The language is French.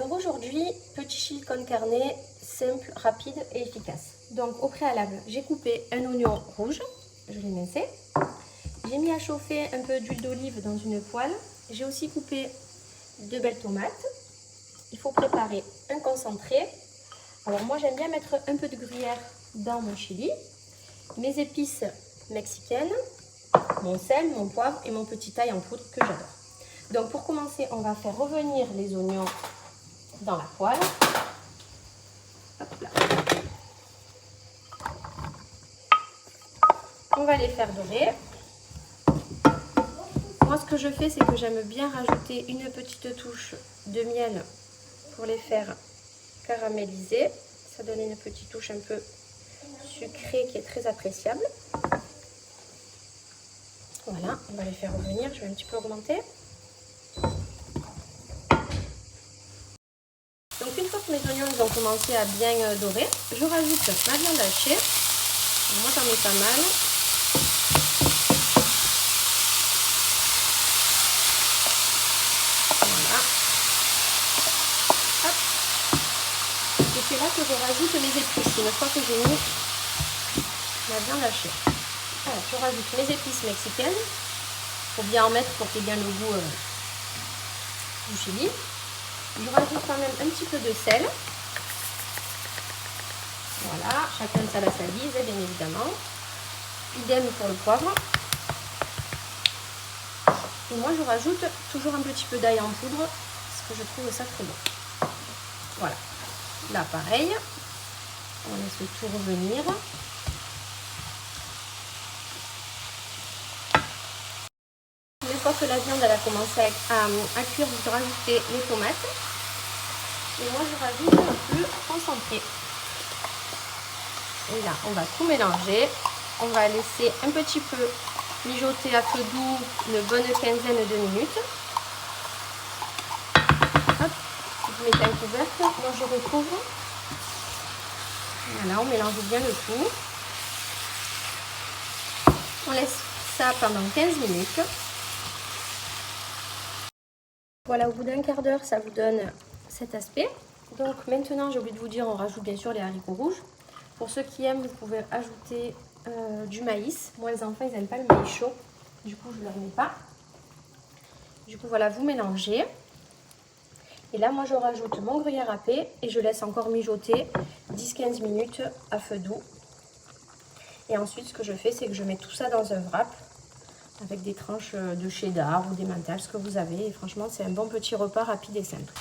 Donc aujourd'hui, petit chili con carne, simple, rapide et efficace. Donc au préalable, j'ai coupé un oignon rouge, je l'ai mincé. J'ai mis à chauffer un peu d'huile d'olive dans une poêle. J'ai aussi coupé 2 belles tomates. Il faut préparer un concentré. Alors moi j'aime bien mettre un peu de gruyère dans mon chili, mes épices mexicaines, mon sel, mon poivre et mon petit ail en poudre que j'adore. Donc pour commencer, on va faire revenir les oignons dans la poêle. Hop là. On va les faire dorer. Moi ce que je fais, c'est que j'aime bien rajouter une petite touche de miel pour les faire caraméliser. Ça donne une petite touche un peu sucrée qui est très appréciable. Voilà, on va les faire revenir. Je vais un petit peu augmenter. Donc une fois que mes oignons ils ont commencé à bien dorer, je rajoute ma viande hachée. Moi j'en mets pas mal. Voilà. Hop. Et c'est là que je rajoute mes épices. Une fois que j'ai mis ma viande hachée. Alors, je rajoute mes épices mexicaines. Il faut bien en mettre pour qu'il y ait bien le goût du chili. Je rajoute quand même un petit peu de sel. Voilà, chacun ça à sa guise, bien évidemment. Idem pour le poivre. Et moi, je rajoute toujours un petit peu d'ail en poudre, parce que je trouve ça très bon. Voilà. Là, pareil. On laisse tout revenir. Une fois que la viande elle a commencé à cuire, vous rajoutez les tomates. Et moi, je rajoute le concentré. Et là, on va tout mélanger. On va laisser un petit peu mijoter à feu doux une bonne quinzaine de minutes. Hop, vous mettez un couvercle. Moi, je recouvre. Voilà, on mélange bien le tout. On laisse ça pendant 15 minutes. Voilà, au bout d'un quart d'heure, ça vous donne cet aspect. Donc maintenant, j'ai oublié de vous dire, on rajoute bien sûr les haricots rouges. Pour ceux qui aiment, vous pouvez ajouter du maïs. Moi, les enfants, ils n'aiment pas le maïs chaud. Du coup, je ne leur mets pas. Du coup, voilà, vous mélangez. Et là, moi, je rajoute mon gruyère râpé et je laisse encore mijoter 10-15 minutes à feu doux. Et ensuite, ce que je fais, c'est que je mets tout ça dans un wrap avec des tranches de cheddar ou des mentales, ce que vous avez. Et franchement, c'est un bon petit repas rapide et simple.